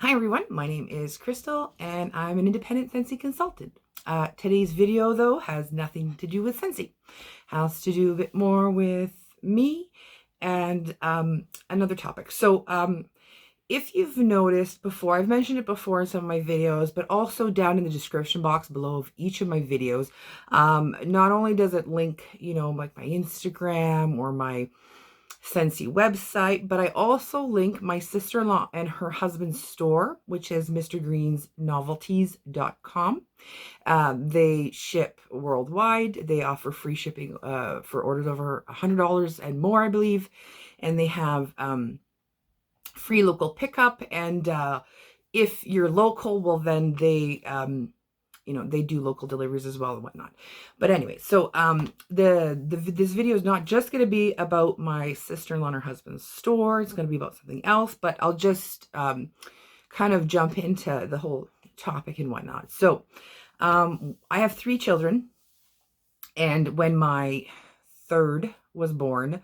Hi everyone, my name is Crystal and I'm an independent Scentsy consultant. Today's video though has nothing to do with Scentsy. Has to do a bit more with me and another topic. If you've noticed before, I've mentioned it before in some of my videos, but also down in the description box below of each of my videos, not only does it link, like my Instagram or my Scentsy website, but I also link my sister-in-law and her husband's store, which is Mr. Green's Novelties.com. They ship worldwide. They offer free shipping for orders over $100 and more, I believe. And they have free local pickup. And if you're local, well, then they they do local deliveries as well and whatnot. But anyway, so this video is not just going to be about my sister-in-law and her husband's store. It's going to be about something else, but I'll just kind of jump into the whole topic and whatnot. So I have 3 children, and when my third was born,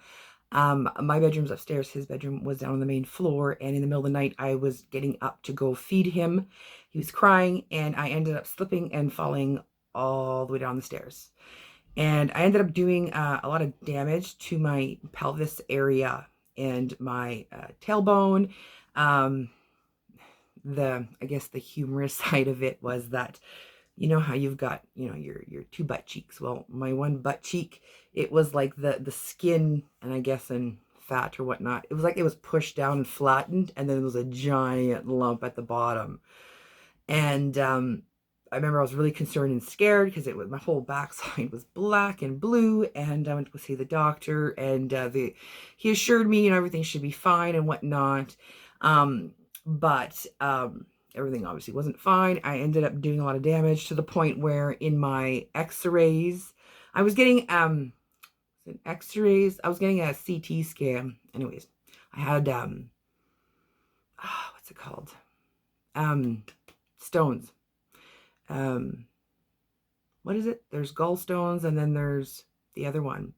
my bedroom's upstairs, his bedroom was down on the main floor, and in the middle of the night I was getting up to go feed him. He was crying, and I ended up slipping and falling all the way down the stairs. And I ended up doing a lot of damage to my pelvis area and my tailbone. I guess the humorous side of it was that, you know how you've got, your 2 butt cheeks. Well, my one butt cheek, it was like the skin, and I guess in fat or whatnot, it was like it was pushed down and flattened, and then there was a giant lump at the bottom. And I remember I was really concerned and scared because my whole backside was black and blue, and I went to go see the doctor, and he assured me, everything should be fine and whatnot. But everything obviously wasn't fine. I ended up doing a lot of damage to the point where in my x-rays, I was getting x-rays, I was getting a CT scan. Anyways, I had what's it called? Stones. What is it? There's gallstones, and then there's the other one.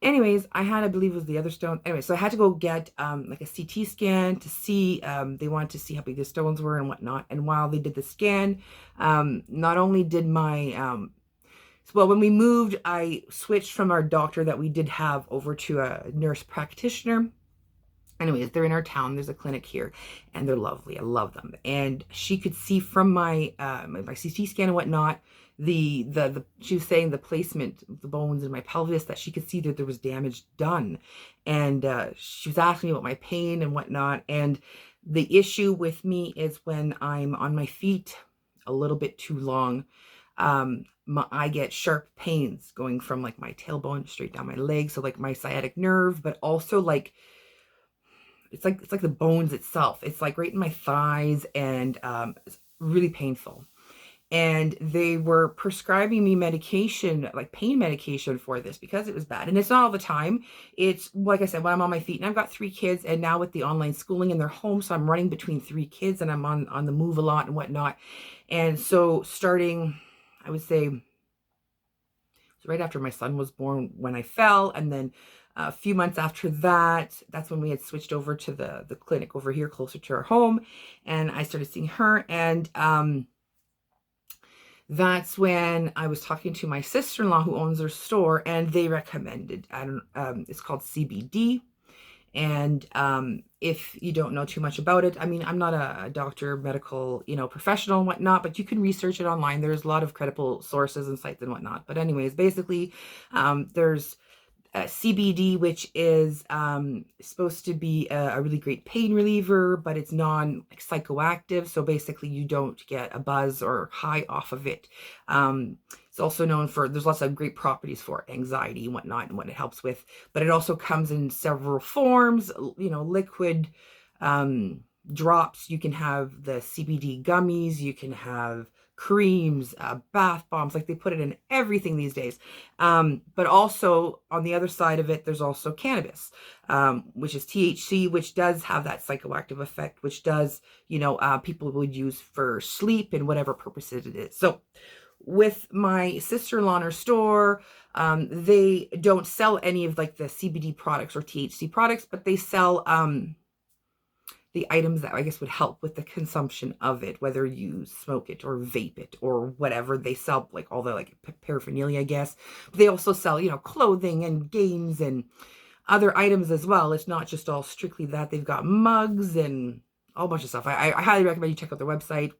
Anyways, I believe it was the other stone. Anyway, so I had to go get like a CT scan to see, they wanted to see how big the stones were and whatnot. And while they did the scan, not only did my, well, when we moved, I switched from our doctor that we did have over to a nurse practitioner. Anyways, they're in our town. There's a clinic here, and they're lovely. I love them. And she could see from my my CT scan and whatnot, she was saying the placement of the bones in my pelvis, that she could see that there was damage done. And she was asking me about my pain and whatnot. And the issue with me is when I'm on my feet a little bit too long, I get sharp pains going from like my tailbone straight down my leg. So like my sciatic nerve, but also like, it's like the bones itself. It's like right in my thighs, and it's really painful. And they were prescribing me medication, like pain medication for this, because it was bad. And it's not all the time. It's, like I said, when I'm on my feet, and I've got 3 kids, and now with the online schooling in their home, so I'm running between 3 kids, and I'm on the move a lot and whatnot. And so starting, I would say, right after my son was born when I fell, and then a few months after that, that's when we had switched over to the clinic over here closer to our home, and I started seeing her. And that's when I was talking to my sister-in-law who owns her store, and they recommended, it's called CBD. And if you don't know too much about it, I mean, I'm not a doctor, medical, professional and whatnot, but you can research it online. There's a lot of credible sources and sites and whatnot. But anyways, basically, there's CBD, which is supposed to be a really great pain reliever, but it's non-psychoactive. So basically, you don't get a buzz or high off of it. It's also known for, there's lots of great properties for anxiety and whatnot, and what it helps with. But it also comes in several forms, liquid drops. You can have the CBD gummies. You can have creams, bath bombs, like they put it in everything these days. But also on the other side of it, there's also cannabis, which is THC, which does have that psychoactive effect, which does, people would use for sleep and whatever purposes it is. So with my sister-in-law in her store, they don't sell any of like the CBD products or THC products, but they sell the items that I guess would help with the consumption of it, whether you smoke it or vape it or whatever. They sell like all the like paraphernalia, I guess. But they also sell, you know, clothing and games and other items as well. It's not just all strictly that. They've got mugs and a whole bunch of stuff. I highly recommend you check out their website,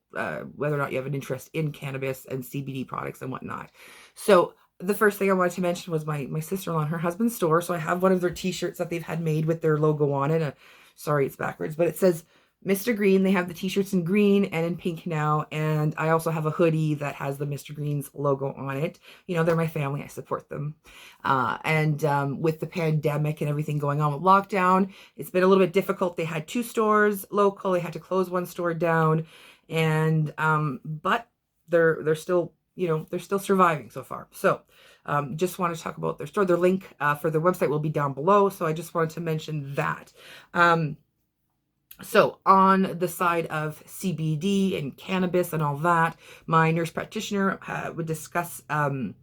whether or not you have an interest in cannabis and CBD products and whatnot. So the first thing I wanted to mention was my sister-in-law and her husband's store. So I have one of their t-shirts that they've had made with their logo on it. Sorry, it's backwards, but it says Mr. Green. They have the t-shirts in green and in pink now. And I also have a hoodie that has the Mr. Green's logo on it. You know, they're my family. I support them. With the pandemic and everything going on with lockdown, it's been a little bit difficult. They had 2 stores local. They had to close 1 store down. And, but they're still, you know, they're still surviving so far. So, just want to talk about their store. Their link, for their website will be down below. So I just wanted to mention that. So on the side of CBD and cannabis and all that, my nurse practitioner would discuss other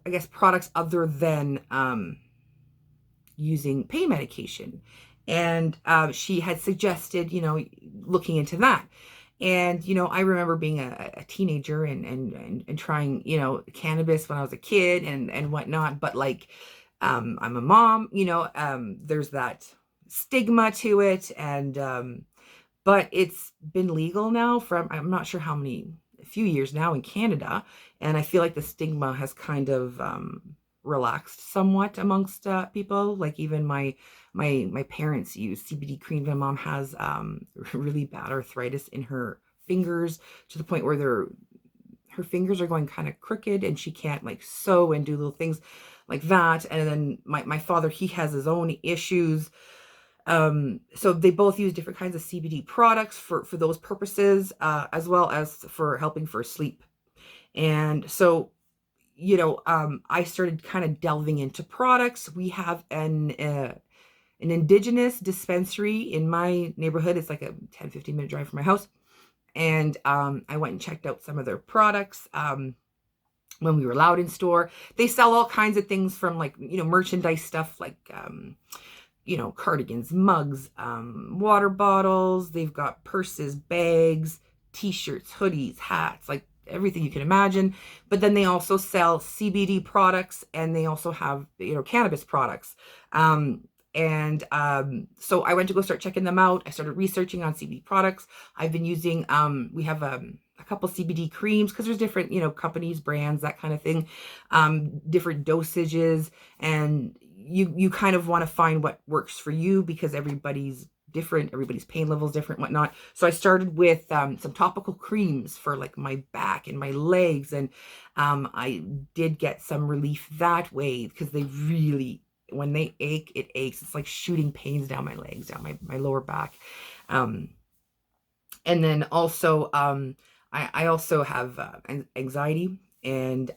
I guess products other than using pain medication. And she had suggested, you know, looking into that. And, you know, I remember being a teenager and trying, you know, cannabis when I was a kid and whatnot. But like, I'm a mom, you know, there's that stigma to it. And, but it's been legal now for, I'm not sure how many, a few years now in Canada. And I feel like the stigma has kind of, relaxed somewhat amongst people. Like even my parents use CBD cream. My mom has really bad arthritis in her fingers to the point where her fingers are going kind of crooked and she can't like sew and do little things like that. And then my father, he has his own issues. So they both use different kinds of CBD products for those purposes, as well as for helping for sleep. And so, you know, I started kind of delving into products. We have an indigenous dispensary in my neighborhood. It's like a 10-15 minute drive from my house. And I went and checked out some of their products when we were allowed in store. They sell all kinds of things from like, you know, merchandise stuff like, you know, cardigans, mugs, water bottles. They've got purses, bags, t-shirts, hoodies, hats, like everything you can imagine. But then they also sell CBD products and they also have, you know, cannabis products. So I went to go start checking them out. I started researching on CBD products. I've been using, we have a couple CBD creams because there's different, you know, companies, brands, that kind of thing, different dosages. And you kind of want to find what works for you because everybody's different, everybody's pain level is different, whatnot. So I started with some topical creams for like my back and my legs, and I did get some relief that way because they really, when they ache, it aches. It's like shooting pains down my legs, down my lower back. And then also I also have anxiety, and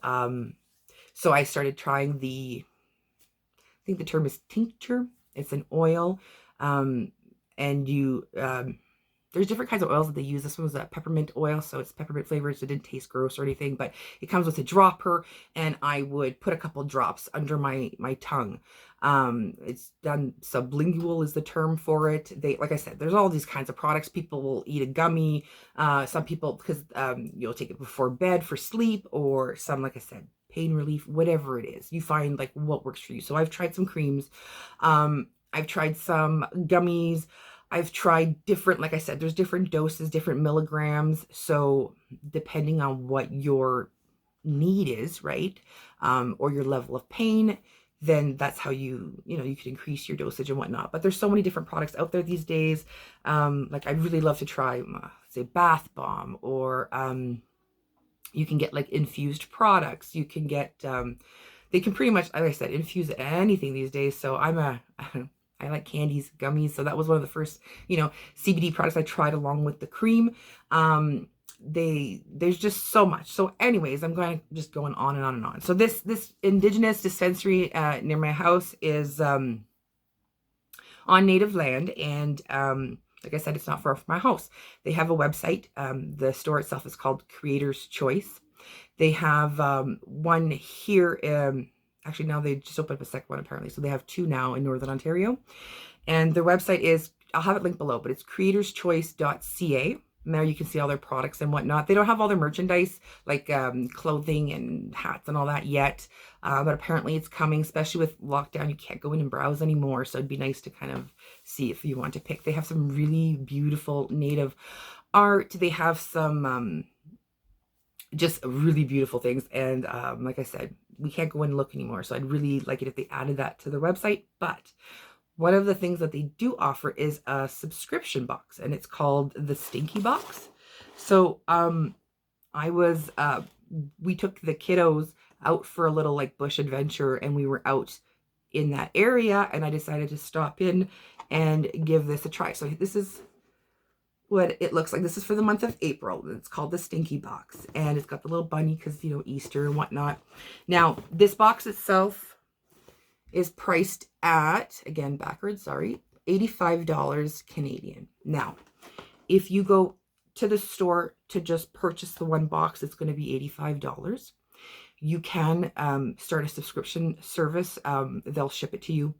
so I started trying I think the term is tincture. It's an oil. And you, there's different kinds of oils that they use. This one was a peppermint oil, so it's peppermint flavored, so it didn't taste gross or anything, but it comes with a dropper, and I would put a couple drops under my tongue. It's done sublingual is the term for it. Like I said, there's all these kinds of products. People will eat a gummy. Some people, because you'll take it before bed for sleep, or some, like I said, pain relief, whatever it is. You find like what works for you. So I've tried some creams. I've tried some gummies. I've tried different, like I said, there's different doses, different milligrams. So depending on what your need is, right? Or your level of pain, then that's how you could increase your dosage and whatnot. But there's so many different products out there these days. Like I'd really love to try, say, bath bomb, or you can get like infused products. You can get, they can pretty much, like I said, infuse anything these days. So I like candies, gummies. So that was one of the first, you know, CBD products I tried along with the cream. There's just so much. So anyways, I'm just going on and on and on. So this indigenous dispensary near my house is on native land, and like I said, it's not far from my house. They have a website. The store itself is called Creator's Choice. They have one here Actually, now they just opened up a second one apparently. So they have 2 now in Northern Ontario. And their website is, I'll have it linked below, but it's creatorschoice.ca. There you can see all their products and whatnot. They don't have all their merchandise, like clothing and hats and all that yet. But apparently it's coming, especially with lockdown. You can't go in and browse anymore. So it'd be nice to kind of see if you want to pick. They have some really beautiful native art. They have some just really beautiful things. And like I said, we can't go in and look anymore. So I'd really like it if they added that to their website. But one of the things that they do offer is a subscription box, and it's called the Stinky box. So we took the kiddos out for a little like bush adventure, and we were out in that area, and I decided to stop in and give this a try. So this is what it looks like. This is for the month of April. It's called the Stinky box, and it's got the little bunny because, you know, Easter and whatnot. Now, this box itself is priced at, again, backwards, sorry, $85 Canadian. Now, if you go to the store to just purchase the one box, it's going to be $85. You can start a subscription service. They'll ship it to you.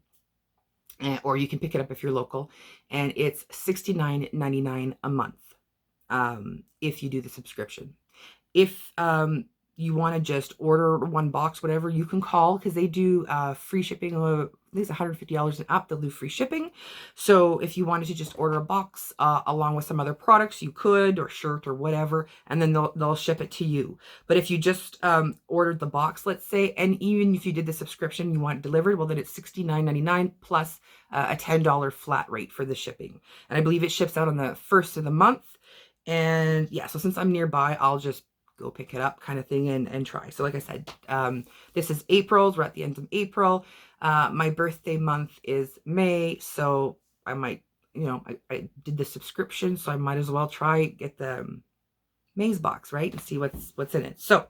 Or you can pick it up if you're local, and it's $69.99 a month if you do the subscription. If you want to just order one box, whatever, you can call, because they do free shipping. I think it's $150 and up. They'll do free shipping. So if you wanted to just order a box along with some other products, you could, or shirt or whatever, and then they'll ship it to you. But if you just ordered the box, let's say, and even if you did the subscription, you want it delivered, well, then it's $69.99 plus a $10 flat rate for the shipping. And I believe it ships out on the 1st of the month. And yeah, so since I'm nearby, I'll just go pick it up kind of thing and try. So like I said, this is April's. We're at the end of April. My birthday month is May, so I might, you know, I did the subscription, so I might as well try get the May's box, right, and see what's in it. So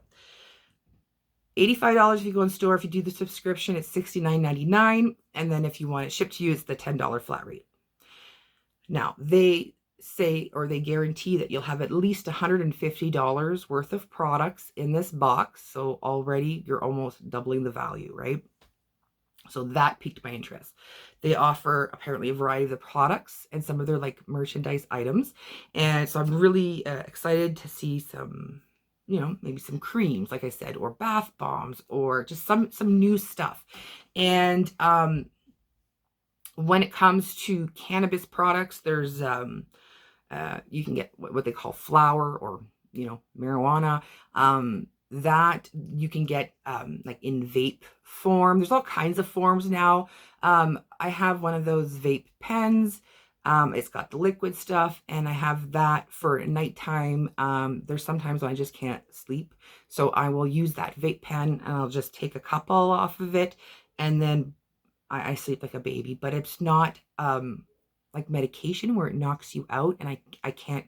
$85 if you go in store. If you do the subscription, it's $69.99, and then if you want it shipped to you, it's the $10 flat rate. Now, they say, or they guarantee, that you'll have at least $150 worth of products in this box. So already you're almost doubling the value, right? So that piqued my interest. They offer apparently a variety of the products and some of their like merchandise items. And so I'm really excited to see some, you know, maybe some creams, like I said, or bath bombs, or just some new stuff. And when it comes to cannabis products, there's you can get what they call flower, or, you know, marijuana, that you can get like in vape form. There's all kinds of forms now. I have one of those vape pens. It's got the liquid stuff, and I have that for nighttime. There's sometimes when I just can't sleep, so I will use that vape pen, and I'll just take a couple off of it, and then I sleep like a baby. But it's not like medication where it knocks you out, and I can't,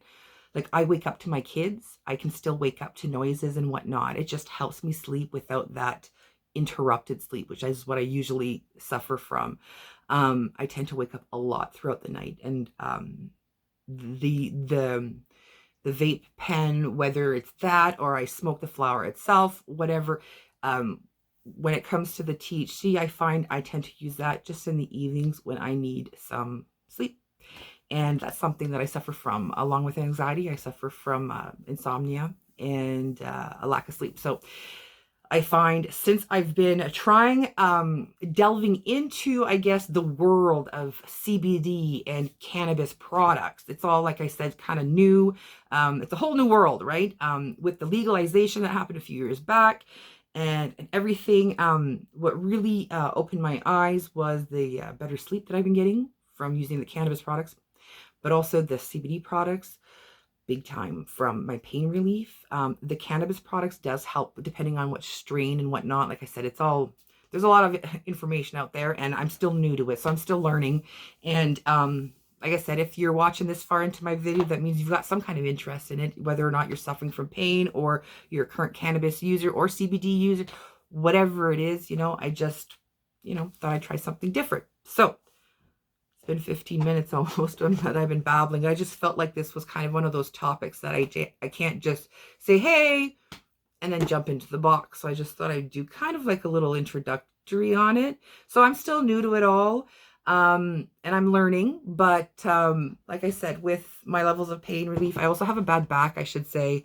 like, I wake up to my kids. I can still wake up to noises and whatnot. It just helps me sleep without that interrupted sleep, which is what I usually suffer from. I tend to wake up a lot throughout the night, and the vape pen, whether it's that or I smoke the flower itself, whatever, when it comes to the THC, I find I tend to use that just in the evenings when I need some sleep. And that's something that I suffer from. Along with anxiety, I suffer from insomnia and a lack of sleep. So I find, since I've been trying, delving into, I guess, the world of CBD and cannabis products, it's all, like I said, kind of new. It's a whole new world, right? With the legalization that happened a few years back, and everything, what really opened my eyes was the better sleep that I've been getting from using the cannabis products, but also the CBD products, big time, from my pain relief. The cannabis products does help depending on what strain and whatnot. Like I said, it's all, there's a lot of information out there, and I'm still new to it, so I'm still learning. And like I said, if you're watching this far into my video, that means you've got some kind of interest in it, whether or not you're suffering from pain, or you're a current cannabis user or CBD user, whatever it is, you know, I just, you know, thought I'd try something different. So it's been 15 minutes almost that I've been babbling. I just felt like this was kind of one of those topics that I can't just say, hey, and then jump into the box. So I just thought I'd do kind of like a little directory on it. So I'm still new to it all. And I'm learning, but like I said, with my levels of pain relief, I also have a bad back, I should say.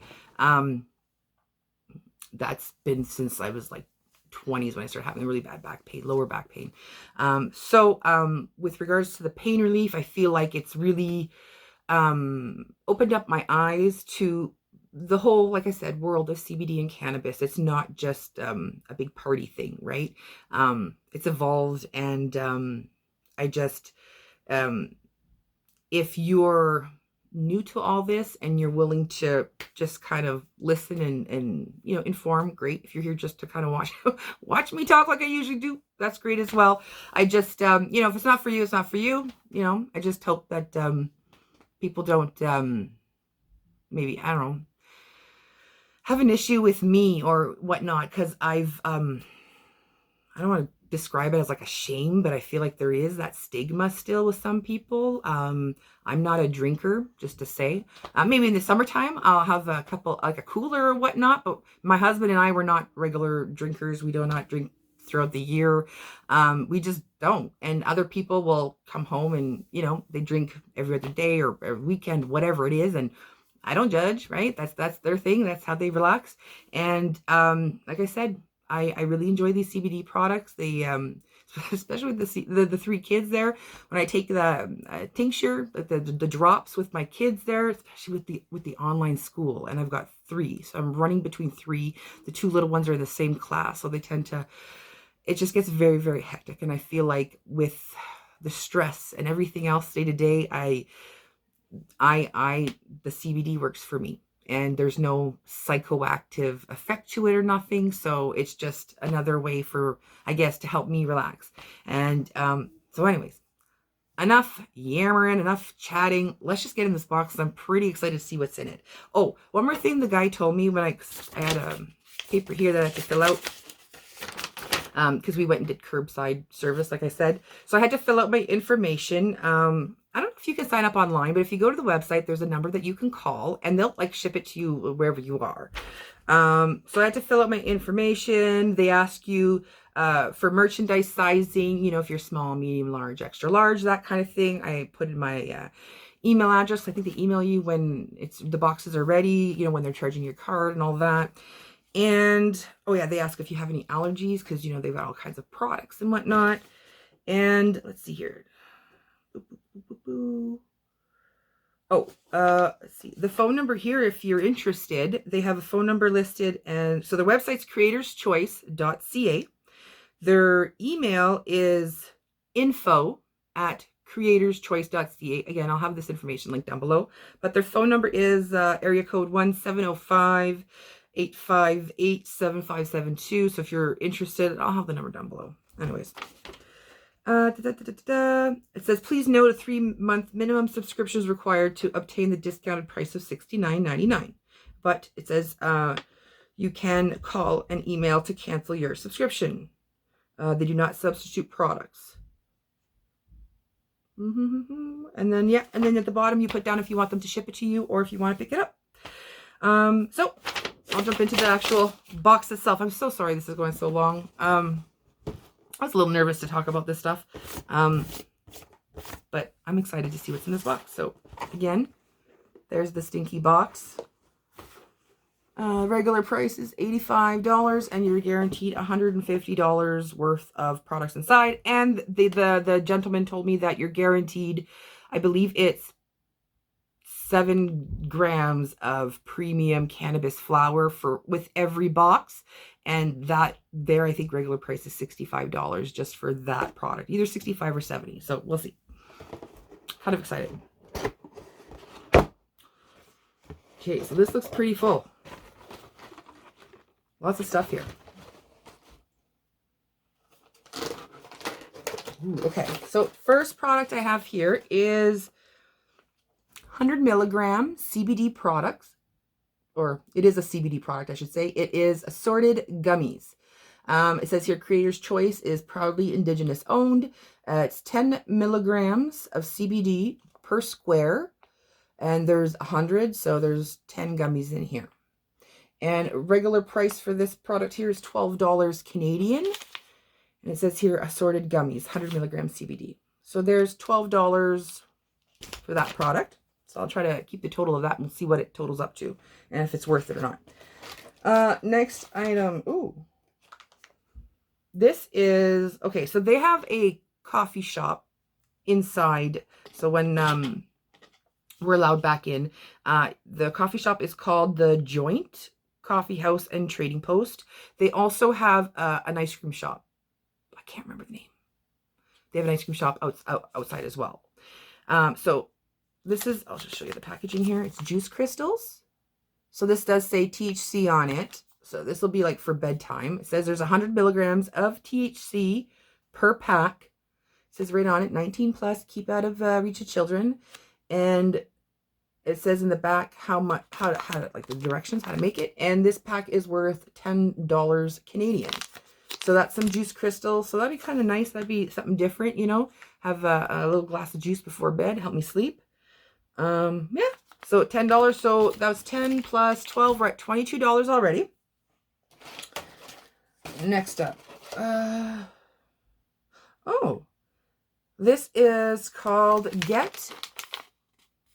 That's been since I was like 20s when I started having really bad back pain, lower back pain. With regards to the pain relief, I feel like it's really opened up my eyes to the whole, like I said, world of CBD and cannabis. It's not just a big party thing, right? It's evolved, and I just, if you're new to all this and you're willing to just kind of listen and you know, inform, great. If you're here just to kind of watch me talk like I usually do, that's great as well. I just, you know, if it's not for you, it's not for you. You know, I just hope that people don't maybe, I don't know, have an issue with me or whatnot, because I've I don't want to describe it as like a shame, but I feel like there is that stigma still with some people. I'm not a drinker, just to say. Maybe in the summertime I'll have a couple, like a cooler or whatnot, but my husband and I were not regular drinkers. We do not drink throughout the year. We just don't. And other people will come home and, you know, they drink every other day or every weekend, whatever it is, and I don't judge, right? That's their thing. That's how they relax. And like I said, I really enjoy these CBD products. They especially with the three kids there. When I take the tincture, the drops with my kids there, especially with the online school, and I've got three, so I'm running between three. The two little ones are in the same class, so they tend to. It just gets very, very hectic, and I feel like with the stress and everything else day to day, the CBD works for me. And there's no psychoactive effect to it or nothing. So it's just another way for, I guess, to help me relax. And so anyways, enough yammering, enough chatting. Let's just get in this box. I'm pretty excited to see what's in it. Oh, one more thing the guy told me when I had a paper here that I had to fill out. Because we went and did curbside service, like I said. So I had to fill out my information. I don't know if you can sign up online, but if you go to the website, there's a number that you can call and they'll like ship it to you wherever you are. So I had to fill out my information. They ask you for merchandise sizing, you know, if you're small, medium, large, extra large, that kind of thing. I put in my email address. I think they email you when the boxes are ready, you know, when they're charging your card and all that. And, oh yeah, they ask if you have any allergies, because, you know, they've got all kinds of products and whatnot. And let's see here. Let's see. The phone number here, if you're interested, they have a phone number listed. And so their website's creatorschoice.ca. Their email is info@creatorschoice.ca. Again, I'll have this information linked down below. But their phone number is area code 1705-858-7572. So if you're interested, I'll have the number down below. Anyways. It says, please note a 3-month minimum subscription is required to obtain the discounted price of $69.99. But it says you can call and email to cancel your subscription. They do not substitute products. And then, yeah, and then at the bottom you put down if you want them to ship it to you or if you want to pick it up. So I'll jump into the actual box itself. I'm so sorry this is going so long. I was a little nervous to talk about this stuff, but I'm excited to see what's in this box. So again, there's the Stinky box. Regular price is $85, and you're guaranteed $150 worth of products inside. And the gentleman told me that you're guaranteed, I believe it's 7 grams of premium cannabis flower with every box. And that there, I think regular price is $65 just for that product, either 65 or 70. So we'll see. Kind of excited. Okay, so this looks pretty full. Lots of stuff here. Ooh, okay, so first product I have here is 100 milligram CBD products. Or it is a CBD product, I should say. It is Assorted Gummies. It says here, Creator's Choice is proudly Indigenous owned. It's 10 milligrams of CBD per square. And there's 100, so there's 10 gummies in here. And regular price for this product here is $12 Canadian. And it says here, Assorted Gummies, 100 milligrams CBD. So there's $12 for that product. So I'll try to keep the total of that and see what it totals up to and if it's worth it or not. Next item. Ooh. This is, okay, so they have a coffee shop inside. So when we're allowed back in, the coffee shop is called The Joint Coffee House and Trading Post. They also have an ice cream shop. I can't remember the name. They have an ice cream shop outside as well. So this is, I'll just show you the packaging here. It's juice crystals. So this does say THC on it. So this will be like for bedtime. It says there's 100 milligrams of THC per pack. It says right on it, 19 plus, keep out of reach of children. And it says in the back how much, how to, like the directions, how to make it. And this pack is worth $10 Canadian. So that's some juice crystals. So that'd be kind of nice. That'd be something different, you know. Have a little glass of juice before bed. Help me sleep. Yeah. So $10. So that was 10 plus 12. We're at $22 already. Next up. Oh. This is called Get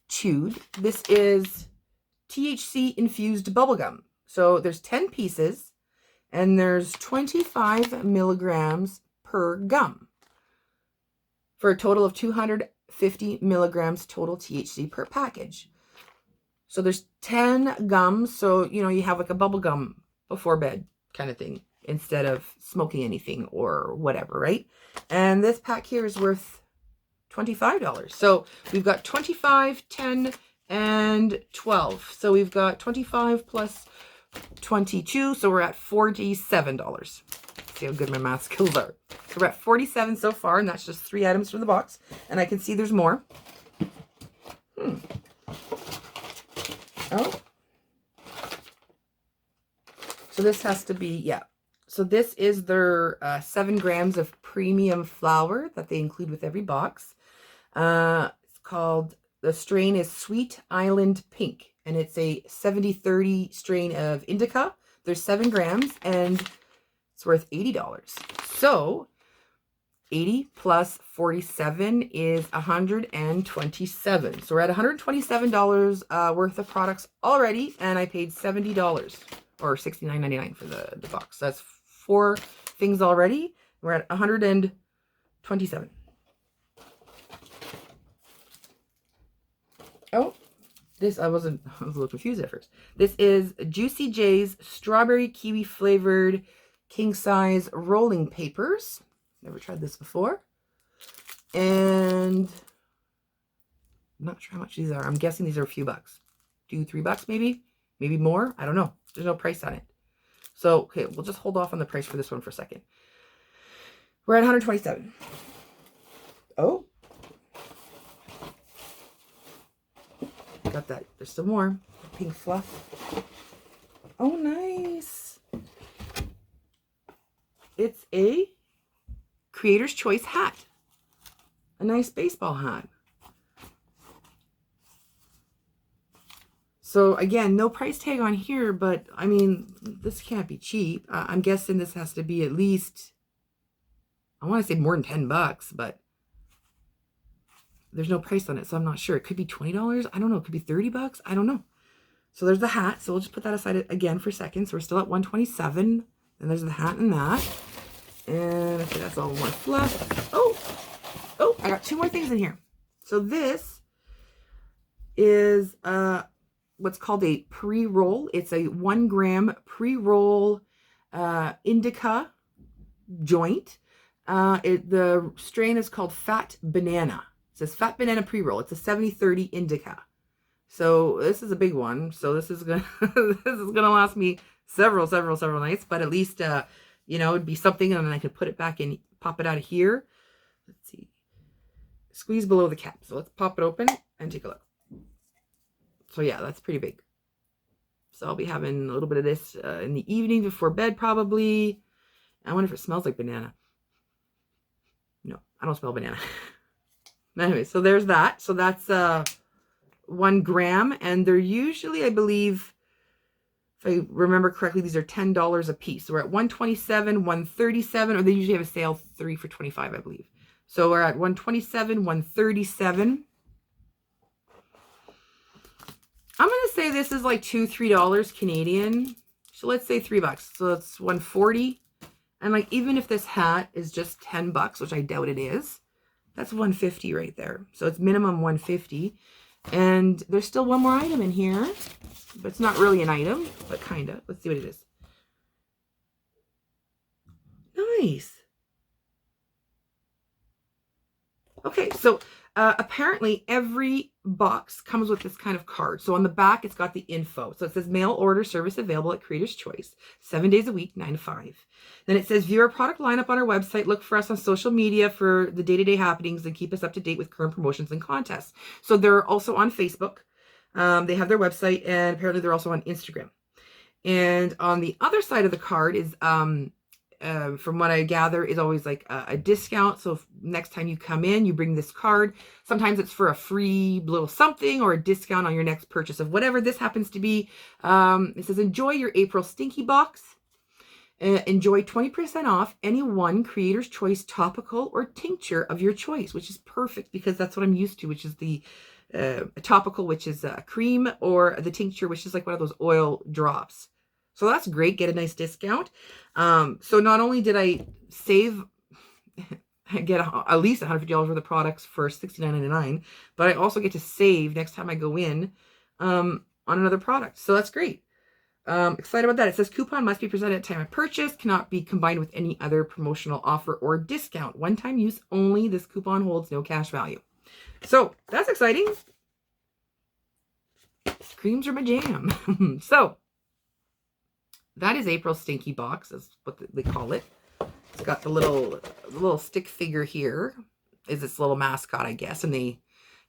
Chewed. This is THC Infused Bubble Gum. So there's 10 pieces. And there's 25 milligrams per gum for a total of 250 milligrams total THC per package. So there's 10 gums. So, you know, you have like a bubble gum before bed kind of thing instead of smoking anything or whatever, right? And this pack here is worth $25. So we've got 25, 10, and 12. So we've got 25 plus 22, so we're at $47. See how good my math skills are. So we're at 47 so far, and that's just 3 items from the box. And I can see there's more. Oh. So this has to be, yeah. So this is their 7 grams of premium flour that they include with every box. It's called, the strain is Sweet Island Pink. And it's a 70-30 strain of indica. There's 7 grams and it's worth $80. So 80 plus 47 is 127. So we're at $127 worth of products already. And I paid $70 or $69.99 for the box. So that's 4 things already. We're at 127. Oh. This, I was a little confused at first. This is Juicy J's Strawberry Kiwi Flavored King Size Rolling Papers. Never tried this before. And I'm not sure how much these are. I'm guessing these are a few bucks. $2-3 maybe? Maybe more? I don't know. There's no price on it. So, okay, we'll just hold off on the price for this one for a second. We're at 127. Oh. Got that. There's some more pink fluff. Oh, nice. It's a Creator's Choice hat. A nice baseball hat. So again, no price tag on here, but I mean, this can't be cheap. I'm guessing this has to be at least, I want to say more than $10, but there's no price on it, so I'm not sure. It could be $20. I don't know. It could be $30. I don't know. So there's the hat. So we'll just put that aside again for a second. So we're still at 127. And there's the hat and that. And okay, that's all more fluff. Oh, I got 2 more things in here. So this is what's called a pre-roll. It's a 1 gram pre-roll indica joint. The strain is called Fat Banana. It says Fat Banana Pre-Roll. It's a 70-30 indica. So this is a big one. So this is gonna last me several nights. But at least you know, it'd be something, and then I could put it back in, pop it out of here. Let's see. Squeeze below the cap. So let's pop it open and take a look. So yeah, that's pretty big. So I'll be having a little bit of this in the evening before bed probably. I wonder if it smells like banana. No, I don't smell banana. Anyway, so there's that. So that's 1 gram, and they're usually, I believe, If I remember correctly, these are $10 a piece. So we're at $127, $137, or they usually have a sale 3 for $25, I believe. So we're at $127, $137. I'm going to say this is like $2, $3 Canadian. So let's say $3. So it's $140. And like, even if this hat is just $10, which I doubt it is, that's $150 right there. So it's minimum $150. And there's still one more item in here, but it's not really an item, but kind of. Let's see what it is. Nice. Okay, so apparently every box comes with this kind of card. So on the back, it's got the info. So it says mail order service available at Creator's Choice, 7 days a week, 9 to 5. Then it says view our product lineup on our website, look for us on social media for the day-to-day happenings, and keep us up to date with current promotions and contests. So they're also on Facebook. They have their website, and apparently they're also on Instagram. And on the other side of the card is from what I gather, is always like a discount. So if next time you come in, you bring this card. Sometimes it's for a free little something or a discount on your next purchase of whatever this happens to be. It says, enjoy your April Stinky box. Enjoy 20% off any one Creator's Choice topical or tincture of your choice, which is perfect because that's what I'm used to, which is the topical, which is a cream, or the tincture, which is like one of those oil drops. So that's great. Get a nice discount. So not only did I save, get at least $150 worth of products for $69.99, but I also get to save next time I go in on another product. So that's great. Excited about that. It says coupon must be presented at time of purchase, cannot be combined with any other promotional offer or discount. One-time use only. This coupon holds no cash value. So that's exciting. Creams are my jam. So that is April's Stinky box, is what they call it. It's got the little stick figure here, is this little mascot, I guess, and they,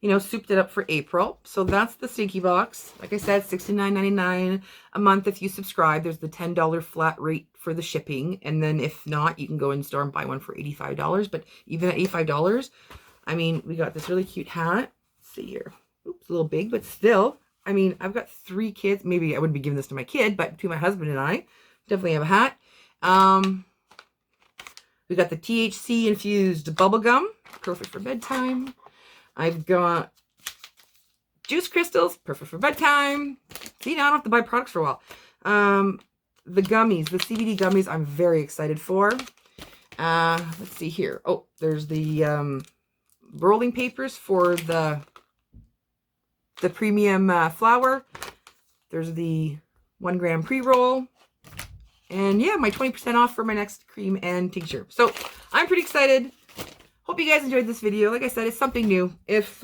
you know, souped it up for April. So that's the Stinky box. Like I said, $69.99 a month if you subscribe. There's the $10 flat rate for the shipping, and then if not, you can go in store and buy one for $85. But even at $85, I mean, we got this really cute hat. Let's see here. Oops, a little big, but still. I mean, I've got 3 kids. Maybe I wouldn't be giving this to my kid, but between my husband and I, definitely have a hat. We got the THC Infused Bubble Gum, perfect for bedtime. I've got juice crystals, perfect for bedtime. See, now I don't have to buy products for a while. The gummies, the CBD gummies, I'm very excited for. Let's see here. Oh, there's the rolling papers for the premium flour. There's the 1 gram pre-roll. And yeah, my 20% off for my next cream and tincture. So I'm pretty excited. Hope you guys enjoyed this video. Like I said, it's something new. If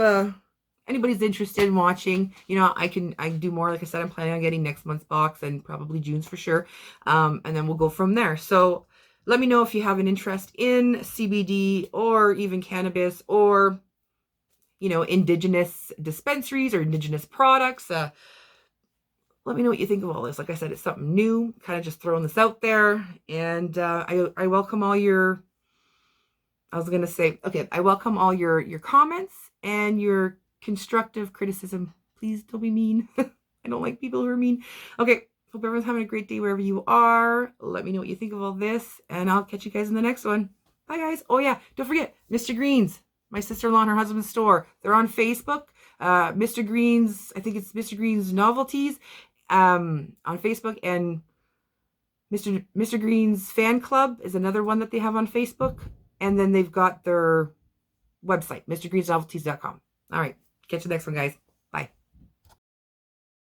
anybody's interested in watching, you know, I can do more. Like I said, I'm planning on getting next month's box and probably June's for sure. And then we'll go from there. So let me know if you have an interest in CBD or even cannabis, or you know, indigenous dispensaries or indigenous products. Let me know what you think of all this. Like I said, it's something new, kind of just throwing this out there. And I welcome all your, I welcome all your comments and your constructive criticism. Please don't be mean. I don't like people who are mean. Okay, hope everyone's having a great day wherever you are. Let me know what you think of all this, and I'll catch you guys in the next one. Bye, guys. Oh, yeah, don't forget, Mr. Green's, my sister-in-law and her husband's store. They're on Facebook. Mr. Green's, I think it's Mr. Green's Novelties on Facebook. And Mr. Green's Fan Club is another one that they have on Facebook. And then they've got their website, mrgreensnovelties.com. All right. Catch you next one, guys.